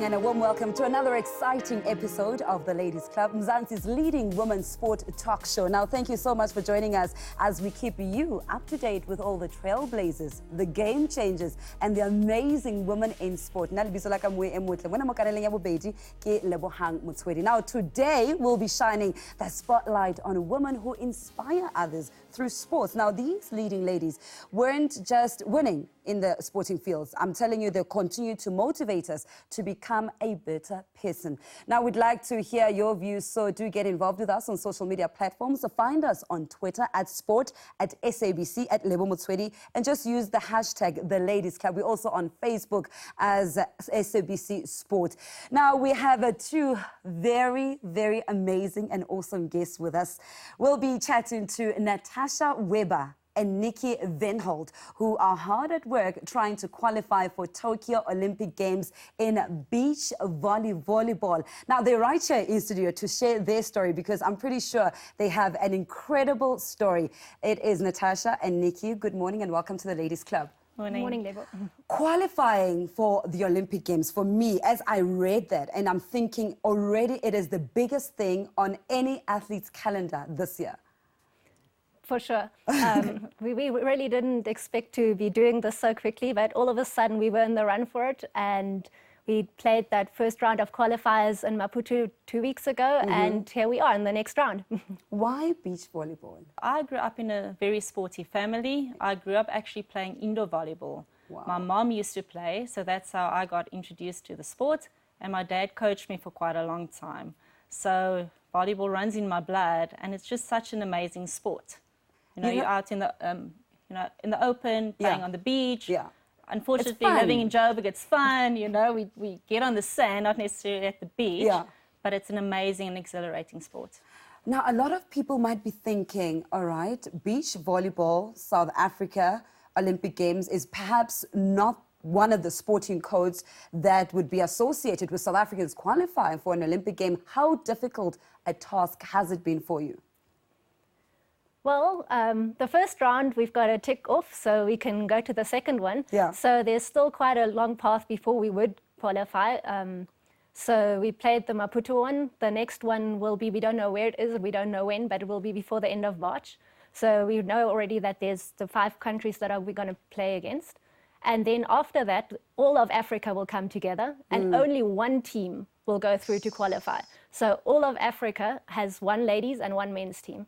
and a warm welcome to another exciting episode of the Ladies Club, Mzansi's leading women's sport talk show. Now, thank you so much for joining us as we keep you up to date with all the trailblazers, the game changers, and the amazing women in sport. Now, today we'll be shining the spotlight on women who inspire others through sports. Now, these leading ladies weren't just winning in the sporting fields. I'm telling you, they'll continue to motivate us to become a better person. Now, we'd like to hear your views, so do get involved with us on social media platforms. So find us on Twitter at Sport, at SABC, at Lebo Motswedi, and just use the hashtag The Ladies Club. We're also on Facebook as SABC Sport. Now, we have two very, very amazing and awesome guests with us. We'll be chatting to Natasha WEBBER and NICKY WENHOLD, who are hard at work trying to qualify for Tokyo Olympic Games in beach volleyball. Now, they're right here in studio to share their story because I'm pretty sure they have an incredible story. It is Natasha and NICKY. Good morning and welcome to the Ladies Club. Morning. Morning, Lebo. Qualifying for the Olympic Games, for me, as I read that, and I'm thinking already it is the biggest thing on any athlete's calendar this year. For sure. We really didn't expect to be doing this so quickly, but all of a sudden we were in the run for it, and we played that first round of qualifiers in Maputo 2 weeks ago, and here we are in the next round. Why beach volleyball? I grew up in a very sporty family. I grew up actually playing indoor volleyball. Wow. My mom used to play, so that's how I got introduced to the sport, and my dad coached me for quite a long time. So volleyball runs in my blood, and it's just such an amazing sport. You know, you're out in the, in the open, playing on the beach. Yeah. Unfortunately, living in Joburg, it's fun. You know, we get on the sand, not necessarily at the beach, but it's an amazing and exhilarating sport. Now, a lot of people might be thinking, all right, beach volleyball, South Africa, Olympic Games is perhaps not one of the sporting codes that would be associated with South Africans qualifying for an Olympic game. How difficult a task has it been for you? Well, the first round we've got to tick off so we can go to the second one. Yeah. So there's still quite a long path before we would qualify. So we played the Maputo one. The next one will be, we don't know where it is, we don't know when, but it will be before the end of March. So we know already that there's the 5 countries that we're going to play against. And then after that, all of Africa will come together and only one team will go through to qualify. So all of Africa has 1 ladies and 1 men's team.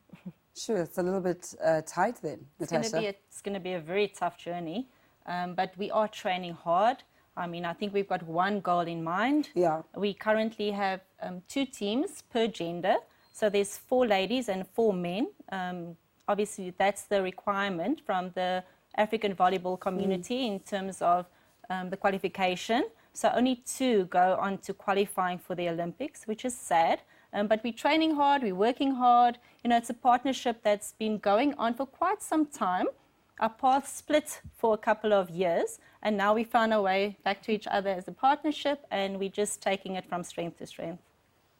Sure, it's a little bit tight then, Natasha. It's going to be a very tough journey, but we are training hard. I mean, I think we've got one goal in mind. Yeah. We currently have 2 teams per gender, so there's 4 ladies and 4 men. Obviously, that's the requirement from the African volleyball community in terms of the qualification. So only 2 go on to qualifying for the Olympics, which is sad. But we're training hard, we're working hard. You know, it's a partnership that's been going on for quite some time. Our paths split for a couple of years, and now we found our way back to each other as a partnership, and we're just taking it from strength to strength.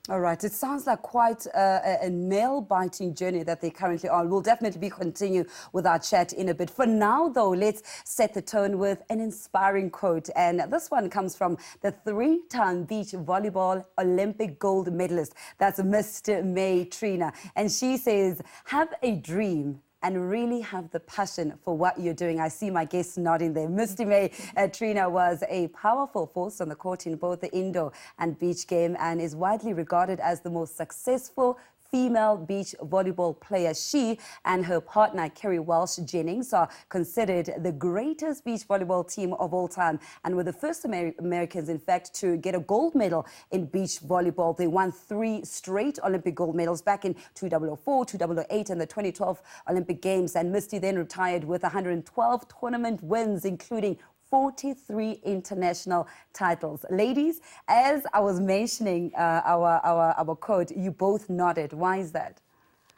All right, it sounds like quite a nail-biting journey that they currently are. We'll definitely continue with our chat in a bit. For now, though, let's set the tone with an inspiring quote. And this one comes from the 3-time beach volleyball Olympic gold medalist. That's Mr. May Trina. And she says, have a dream and really have the passion for what you're doing. I see my guests nodding there. Mr. May Trina was a powerful force on the court in both the indoor and beach game and is widely regarded as the most successful female beach volleyball player. She and her partner, Kerry Walsh Jennings, are considered the greatest beach volleyball team of all time and were the first Americans, in fact, to get a gold medal in beach volleyball. They won 3 straight Olympic gold medals back in 2004, 2008, and the 2012 Olympic Games. And Misty then retired with 112 tournament wins, including 43 international titles. Ladies, as I was mentioning our code, you both nodded. Why is that?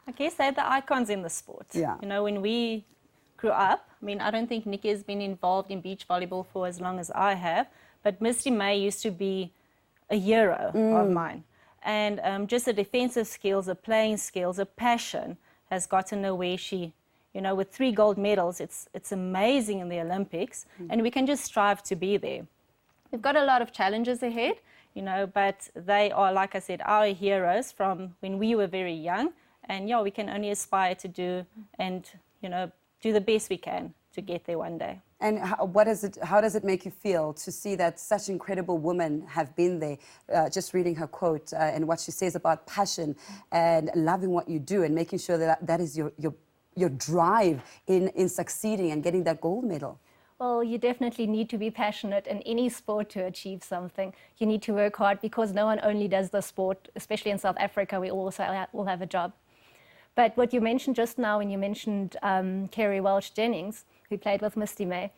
I guess they're the icons in the sport. Yeah. You know, when we grew up, I mean, I don't think Nicky has been involved in beach volleyball for as long as I have, but Misty May used to be a hero of mine. And just the defensive skills, the playing skills, the passion has gotten her where she You know, with 3 gold medals, it's amazing in the Olympics, and we can just strive to be there. we've got a lot of challenges ahead, you know, but they are, like I said, our heroes from when we were very young. And yeah, we can only aspire to do and, you know, do the best we can to get there one day. And how does it make you feel to see that such incredible women have been there? Just reading her quote and what she says about passion and loving what you do and making sure that that is your drive in succeeding and getting that gold medal. Well, you definitely need to be passionate in any sport to achieve something. You need to work hard because no one only does the sport, especially in South Africa, we also all have a job. But what you mentioned just now when you mentioned Kerry Welch-Jennings, who played with Misty May,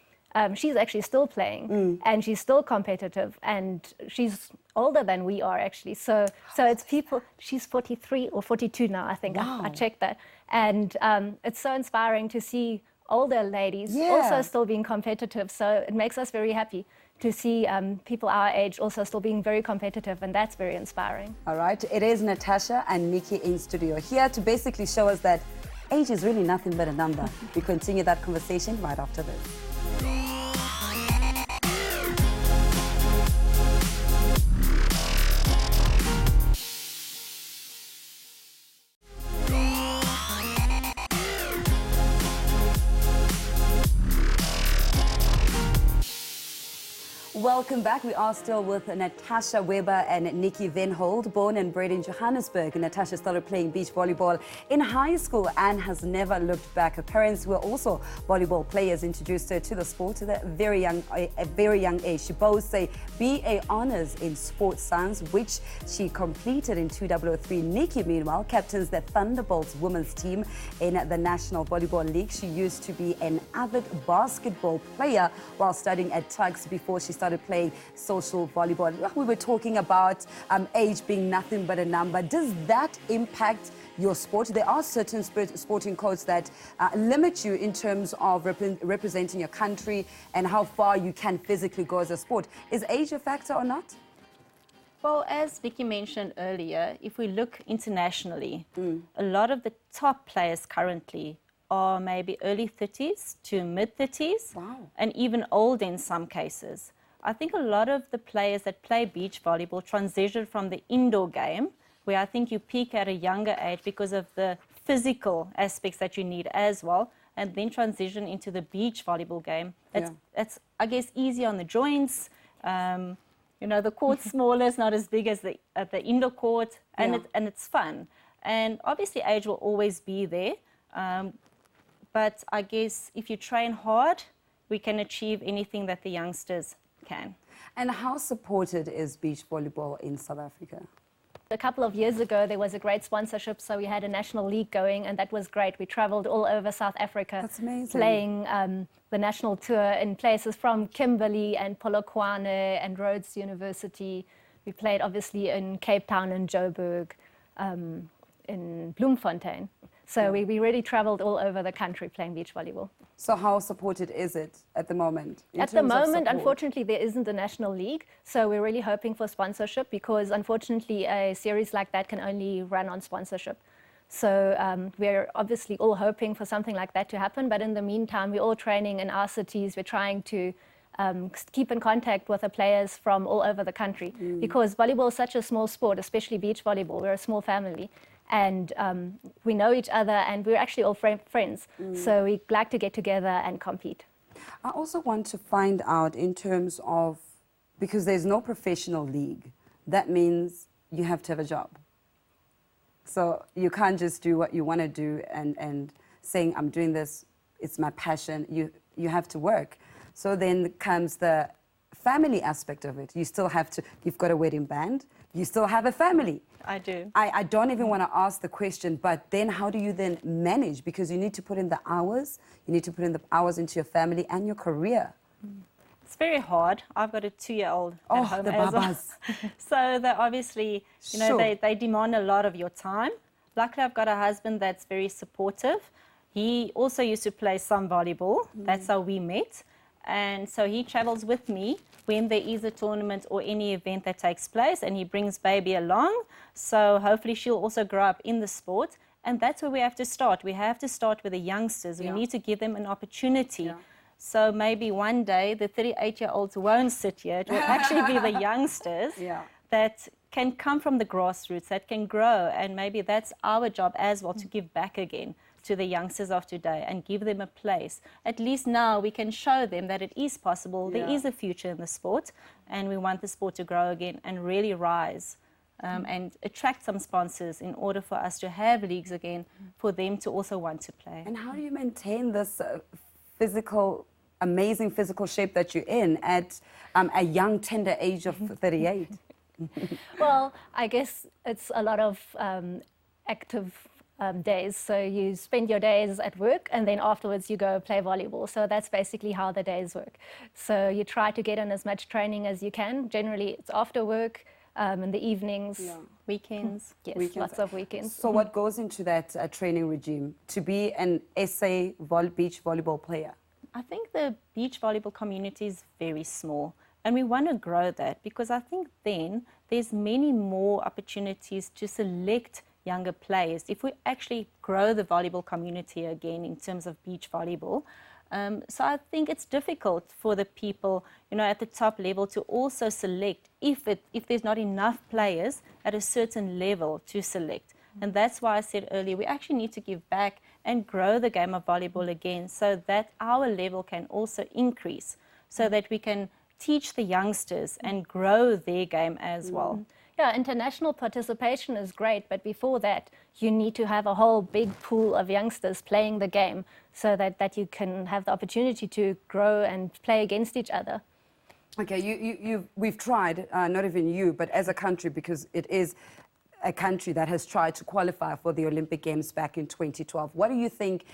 she's actually still playing and she's still competitive and she's older than we are actually. So it's people, she's 43 or 42 now, I think. Wow. I checked that. And it's so inspiring to see older ladies also still being competitive. So it makes us very happy to see people our age also still being very competitive, and that's very inspiring. All right, it is Natasha and Nicky in studio here to basically show us that age is really nothing but a number. We continue that conversation right after this. Welcome back. We are still with Natasha WEBBER and Nicky WENHOLD, born and bred in Johannesburg. Natasha started playing beach volleyball in high school and has never looked back. Her parents were also volleyball players, introduced her to the sport at a very young age. She boasts a BA honours in sports science, which she completed in 2003. Nicky, meanwhile, captains the Thunderbolts women's team in the National Volleyball League. She used to be an avid basketball player while studying at Tuks before she started playing social volleyball. We were talking about age being nothing but a number. Does that impact your sport? There are certain sporting codes that limit you in terms of representing your country and how far you can physically go as a sport. Is age a factor or not? Well, as Vicky mentioned earlier, if we look internationally, a lot of the top players currently are maybe early 30s to mid 30s, and even older in some cases. I think a lot of the players that play beach volleyball transition from the indoor game, where I think you peak at a younger age because of the physical aspects that you need as well, and then transition into the beach volleyball game. It's I guess, easy on the joints. You know, the court's smaller, it's not as big as the indoor court, and it's fun. And obviously age will always be there, but I guess if you train hard, we can achieve anything that the youngsters can. And how supported is beach volleyball in South Africa? A couple of years ago, there was a great sponsorship, so we had a national league going, and that was great. We traveled all over South Africa, playing the national tour in places from Kimberley and Polokwane and Rhodes University. We played, obviously, in Cape Town and Joburg, in Bloemfontein. So we really traveled all over the country playing beach volleyball. So how supported is it at the moment? At the moment, unfortunately, there isn't a national league. So we're really hoping for sponsorship because, unfortunately, a series like that can only run on sponsorship. So we're obviously all hoping for something like that to happen. But in the meantime, we're all training in our cities. We're trying to keep in contact with the players from all over the country because volleyball is such a small sport, especially beach volleyball. We're a small family. And we know each other, and we're actually all friends. So we like to get together and compete. I also want to find out in terms of, because there's no professional league, that means you have to have a job. So you can't just do what you want to do and saying, I'm doing this, it's my passion. You have to work. So then comes the family aspect of it. You still have to, you've got a wedding band, you still have a family. I do. I don't even want to ask the question, but then how do you then manage? Because you need to put in the hours, you need to put in the hours into your family and your career. It's very hard. I've got a 2-year-old at home the as babas. well. So they obviously, you know, they demand a lot of your time. Luckily, I've got a husband that's very supportive. He also used to play some volleyball. That's how we met. And so he travels with me when there is a tournament or any event that takes place, and he brings baby along. So hopefully she'll also grow up in the sport. And that's where we have to start. We have to start with the youngsters. We need to give them an opportunity. So maybe one day the 38-year-olds won't sit here. It will actually be the youngsters that can come from the grassroots, that can grow. And maybe that's our job as well, to give back again to the youngsters of today and give them a place. At least now we can show them that it is possible. There is a future in the sport, and we want the sport to grow again and really rise. And attract some sponsors in order for us to have leagues again, for them to also want to play. And how do you maintain this amazing physical shape that you're in at a young, tender age of 38? Well, I guess it's a lot of active days. So you spend your days at work, and then afterwards you go play volleyball. So that's basically how the days work. So you try to get in as much training as you can. Generally, it's after work. In the evenings, weekends. Yes, lots of weekends. So what goes into that training regime to be an SA beach volleyball player? I think the beach volleyball community is very small, and we want to grow that, because I think then there's many more opportunities to select younger players if we actually grow the volleyball community again in terms of beach volleyball. So I think it's difficult for the people, at the top level to also select if there's not enough players at a certain level to select. And that's why I said earlier, we actually need to give back and grow the game of volleyball again, so that our level can also increase, so that we can teach the youngsters and grow their game as well. Yeah, international participation is great, but before that, you need to have a whole big pool of youngsters playing the game, so that you can have the opportunity to grow and play against each other. Okay, we've tried, not even you, but as a country, because it is a country that has tried to qualify for the Olympic Games back in 2012. What do you think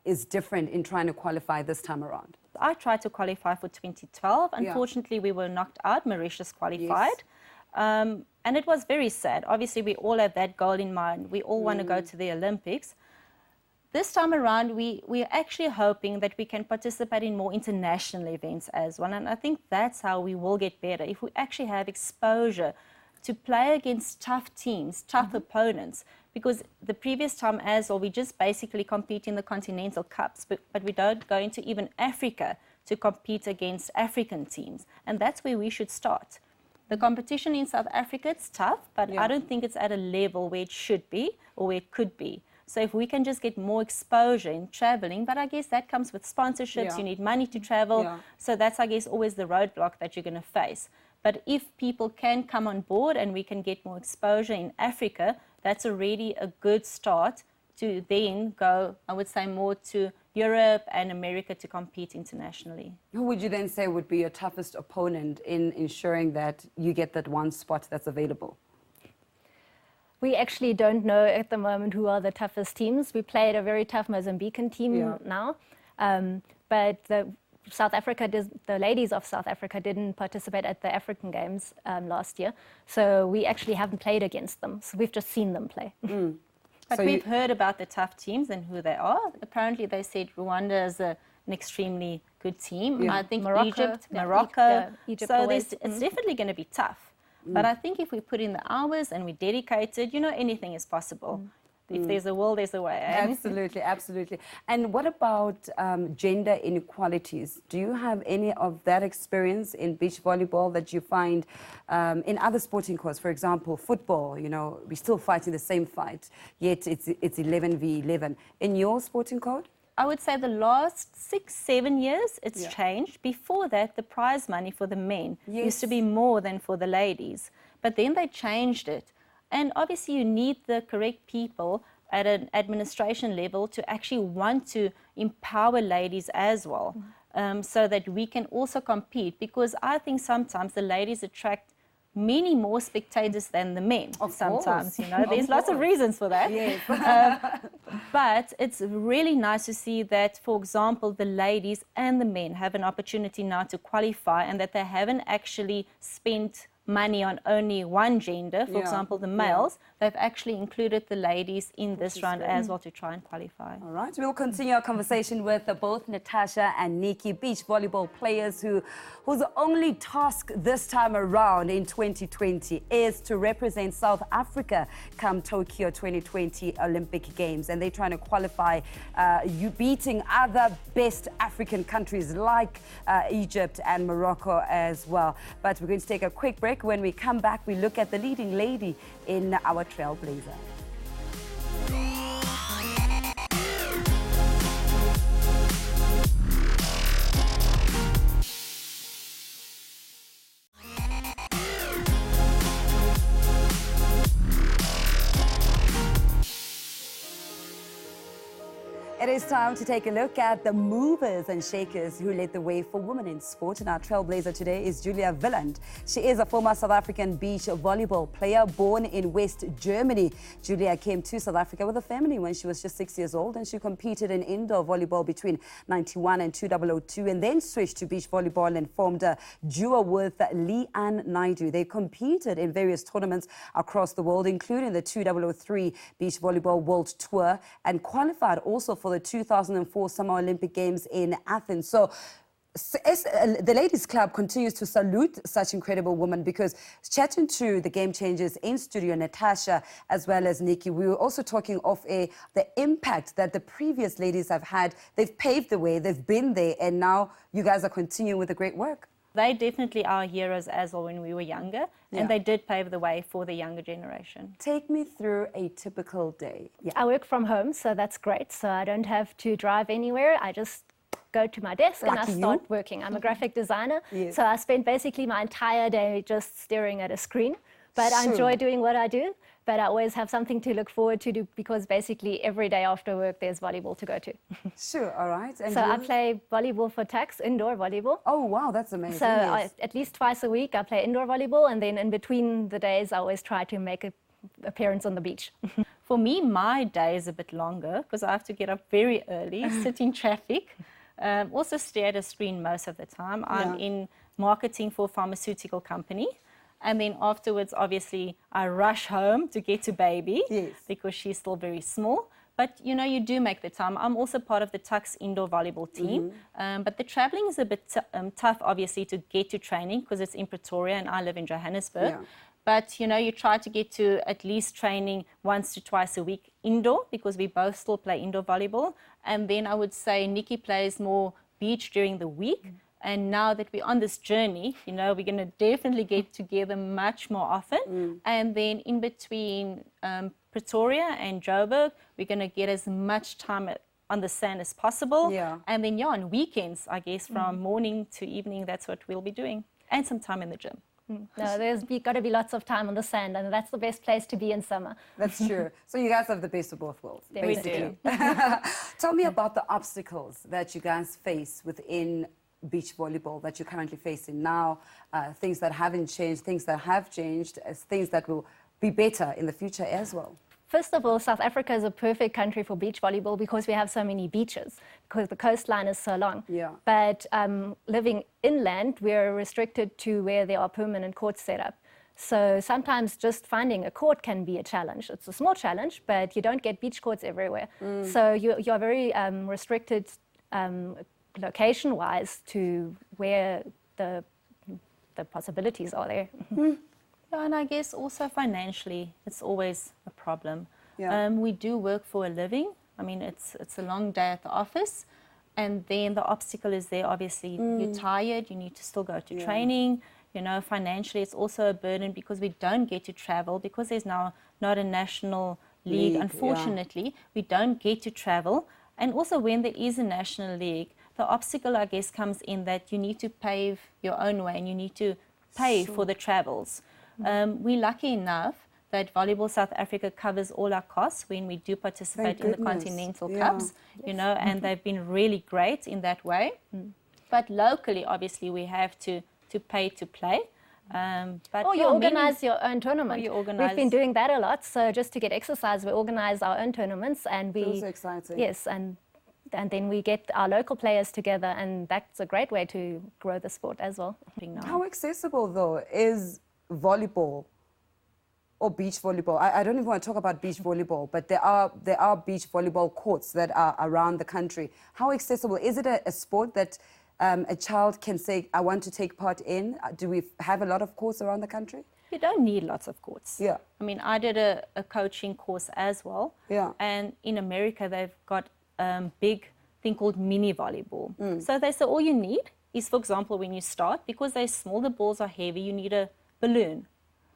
is different in trying to qualify this time around? I tried to qualify for 2012. Unfortunately, we were knocked out. Mauritius qualified. And it was very sad. Obviously, we all have that goal in mind. We all want to go to the Olympics. This time around, we're actually hoping that we can participate in more international events as well. And I think that's how we will get better, if we actually have exposure to play against tough teams, tough opponents. Because the previous time as well, we just basically compete in the continental cups, but we don't go into even Africa to compete against African teams. And that's where we should start. The competition in South Africa, it's tough, but I don't think it's at a level where it should be or where it could be. So if we can just get more exposure in traveling, but I guess that comes with sponsorships, you need money to travel. So that's, I guess, always the roadblock that you're going to face. But if people can come on board and we can get more exposure in Africa, that's already a good start to then go, I would say, more to Europe and America to compete internationally. Who would you then say would be your toughest opponent in ensuring that you get that one spot that's available? We actually don't know at the moment who are the toughest teams. We played a very tough Mozambican team now, but the ladies of South Africa didn't participate at the African Games last year, so we actually haven't played against them. So we've just seen them play. But so we've heard about the tough teams and who they are. Apparently, they said Rwanda is an extremely good team. I think Morocco. Egypt so it's definitely going to be tough. But I think if we put in the hours and we're dedicated, anything is possible. If there's a will, there's a way. Eh? Absolutely, absolutely. And what about gender inequalities? Do you have any of that experience in beach volleyball that you find in other sporting codes? For example, football, we're still fighting the same fight, yet it's 11 v 11. In your sporting code? I would say the last 6-7 years, it's changed. Before that, the prize money for the men used to be more than for the ladies. But then they changed it. And obviously, you need the correct people at an administration level to actually want to empower ladies as well, so that we can also compete. Because I think sometimes the ladies attract many more spectators than the men. Sometimes, there's lots of reasons for that. Yes. But it's really nice to see that, for example, the ladies and the men have an opportunity now to qualify, and that they haven't actually spent money on only one gender, for example, the males, they've actually included the ladies in this round as well to try and qualify. All right, we'll continue our conversation with both Natasha and Nikki, beach volleyball players whose only task this time around in 2020 is to represent South Africa come Tokyo 2020 Olympic Games. And they're trying to qualify, beating other best African countries like Egypt and Morocco as well. But we're going to take a quick break. When we come back, we look at the leading lady in our trailblazer. It is time to take a look at the movers and shakers who led the way for women in sport. And our trailblazer today is Julia Wieland. She is a former South African beach volleyball player born in West Germany. Julia came to South Africa with a family when she was just 6 years old, and she competed in indoor volleyball between 91 and 2002, and then switched to beach volleyball and formed a duo with Leanne Naidoo. They competed in various tournaments across the world, including the 2003 Beach Volleyball World Tour, and qualified also for the 2004 Summer Olympic Games in Athens. So the Ladies Club continues to salute such incredible women, because chatting to the game changers in studio, Natasha as well as Nikki, we were also talking off air the impact that the previous ladies have had. They've paved the way, they've been there, and now you guys are continuing with the great work. They definitely are heroes as well when we were younger, and they did pave the way for the younger generation. Take me through a typical day. I work from home, so that's great. So I don't have to drive anywhere. I just go to my desk and I start working. I'm a graphic designer, so I spend basically my entire day just staring at a screen. But I enjoy doing what I do, but I always have something to look forward to do, because basically every day after work there's volleyball to go to. Sure, all right. And so I play volleyball for Tuks, indoor volleyball. Oh, wow, that's amazing. So at least twice a week I play indoor volleyball, and then in between the days I always try to make an appearance on the beach. For me, my day is a bit longer because I have to get up very early, sit in traffic, also stare at a screen most of the time. I'm in marketing for a pharmaceutical company. And then afterwards, obviously, I rush home to get to baby because she's still very small. But, you know, you do make the time. I'm also part of the Tuks indoor volleyball team. But the traveling is a bit tough, obviously, to get to training because it's in Pretoria and I live in Johannesburg. But, you know, you try to get to at least training once to twice a week indoor, because we both still play indoor volleyball. And then I would say Nikki plays more beach during the week. And now that we're on this journey, you know, we're going to definitely get together much more often. And then in between Pretoria and Joburg, we're going to get as much time on the sand as possible. And then, on weekends, I guess, from morning to evening, that's what we'll be doing. And some time in the gym. No, there's got to be lots of time on the sand, and that's the best place to be in summer. That's true. So you guys have the best of both worlds, basically. We do. Tell me about the obstacles that you guys face within beach volleyball that you're currently facing now, things that haven't changed, things that have changed, things that will be better in the future as well. First of all, South Africa is a perfect country for beach volleyball because we have so many beaches, because the coastline is so long. But living inland, we're restricted to where there are permanent courts set up. So sometimes just finding a court can be a challenge. It's a small challenge, but you don't get beach courts everywhere. So you're very restricted location-wise to where the possibilities are there. Yeah, and I guess also financially, it's always a problem. We do work for a living. I mean, it's a long day at the office, and then the obstacle is there. Obviously, you're tired. You need to still go to training. You know, financially, it's also a burden because we don't get to travel, because there's now not a national league. Unfortunately, we don't get to travel. And also, when there is a national league, the obstacle, I guess, comes in that you need to pave your own way and you need to pay for the travels. We're lucky enough that Volleyball South Africa covers all our costs when we do participate in the Continental Cups, you know, and they've been really great in that way. But locally, obviously, we have to pay to play. Or you organise your own tournament. We've been doing that a lot. So just to get exercise, we organise our own tournaments, and we. That's exciting. Yes, and then we get our local players together, and that's a great way to grow the sport as well. How accessible, though, is volleyball or beach volleyball. I don't even want to talk about beach volleyball, but there are beach volleyball courts that are around the country. How accessible? Is it a sport that a child can say, I want to take part in? Do we have a lot of courts around the country? You don't need lots of courts. Yeah. I mean, I did a coaching course as well. Yeah. And in America, they've got a big thing called mini volleyball. So they say all you need is, for example, when you start, because they're small, the balls are heavy, you need a balloon.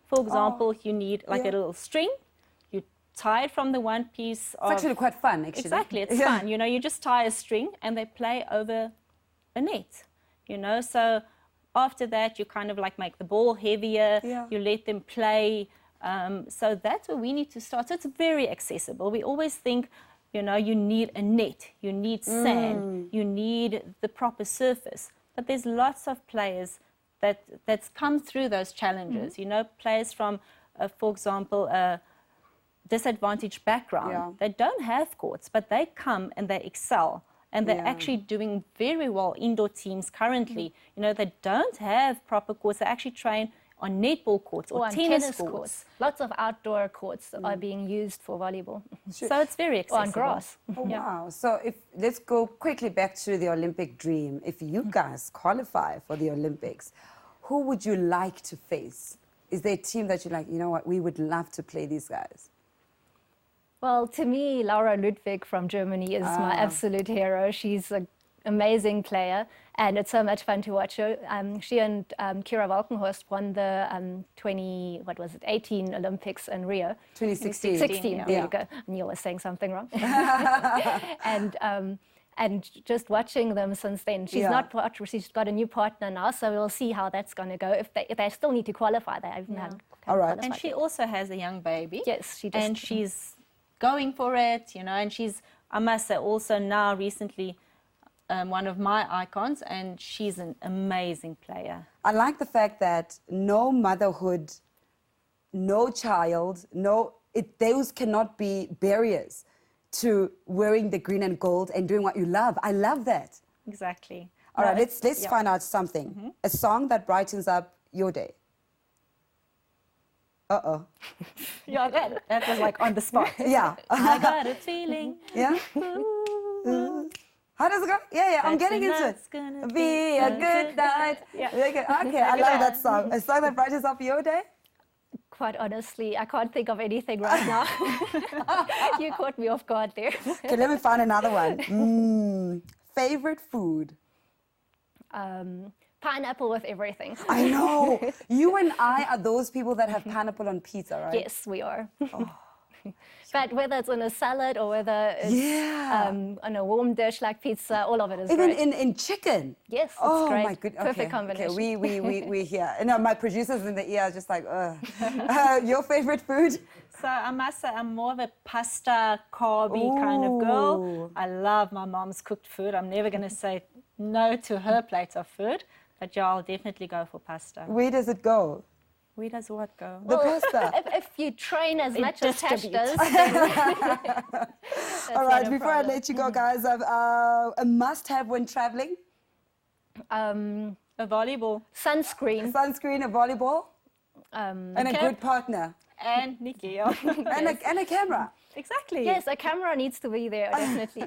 For example, you need like a little string. You tie it from the one piece of... It's actually quite fun, actually. Exactly, it's fun. You know, you just tie a string and they play over a net, you know. So after that, you kind of like make the ball heavier. You let them play. So that's where we need to start. So it's very accessible. We always think, you know, you need a net, you need sand, you need the proper surface. But there's lots of players that's come through those challenges. You know, players from, for example, a disadvantaged background. They don't have courts, but they come and they excel. And they're actually doing very well indoor teams currently. You know, they don't have proper courts. They actually train on netball courts or tennis courts. Lots of outdoor courts are being used for volleyball. So it's very accessible. Or on grass. Oh, wow. So let's go quickly back to the Olympic dream. If you guys qualify for the Olympics, who would you like to face? Is there a team that you're like, you know what, we would love to play these guys? Well, to me, Laura Ludwig from Germany is my absolute hero. She's an amazing player, and it's so much fun to watch her. She and Kira Valkenhorst won the 18 Olympics in Rio. 2016. 16, there you go. Neil was saying something wrong. And just watching them since then, she's she's got a new partner now, so we'll see how that's going to go. If they still need to qualify, they haven't And she also has a young baby. Yes, she does. And she's going for it, you know, and she's, I must say, also now recently one of my icons, and she's an amazing player. I like the fact that no motherhood, no child, those cannot be barriers to wearing the green and gold and doing what you love. I love that. Exactly. All right, let's find out something. A song that brightens up your day. Uh-oh. Yeah, that was like on the spot. Yeah. I got a feeling. Yeah. How does it go? Yeah, I'm getting into it. Be a good night. Yeah. Okay, I love that song. A song that brightens up your day? Quite honestly, I can't think of anything right now. You caught me off guard there. Okay, let me find another one. Favorite food? Pineapple with everything. I know. You and I are those people that have pineapple on pizza, right? Yes, we are. But whether it's on a salad or whether it's on a warm dish like pizza, all of it is great. Even in chicken? Yes, it's great. My goodness. Perfect combination. Okay, we here. You know, my producers in the ear are just like, your favorite food? So I must say I'm more of a pasta, carby kind of girl. I love my mom's cooked food. I'm never going to say no to her plate of food. But yeah, I'll definitely go for pasta. Where does it go? Where does what go? The pasta. If you train as much as Tash does. All right, before I let you go, guys, a must-have when traveling? A volleyball. Sunscreen. Sunscreen, a volleyball. And a good partner. And Nikki. and a camera. Exactly. Yes, a camera needs to be there, definitely.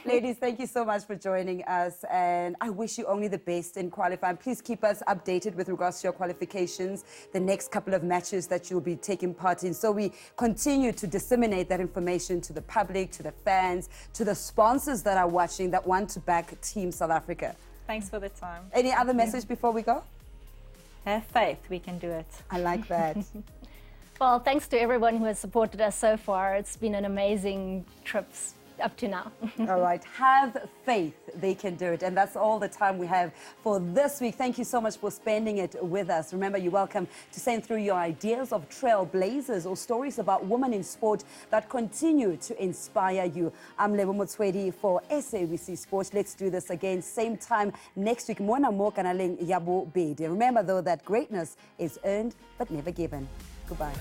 Ladies, thank you so much for joining us, and I wish you only the best in qualifying. Please keep us updated with regards to your qualifications, the next couple of matches that you'll be taking part in, so we continue to disseminate that information to the public, to the fans, to the sponsors that are watching that want to back Team South Africa. Thanks for the time. Any other message before we go? Have faith, we can do it. I like that. Well, thanks to everyone who has supported us so far. It's been an amazing trip up to now. All right, have faith, they can do it. And that's all the time we have for this week. Thank you so much for spending it with us. Remember, you're welcome to send through your ideas of trailblazers or stories about women in sport that continue to inspire you. I'm Lebo Motswedi for SABC Sports. Let's do this again, same time next week. Mona mo kanaleng yabo bede. Remember, though, that greatness is earned but never given. Goodbye.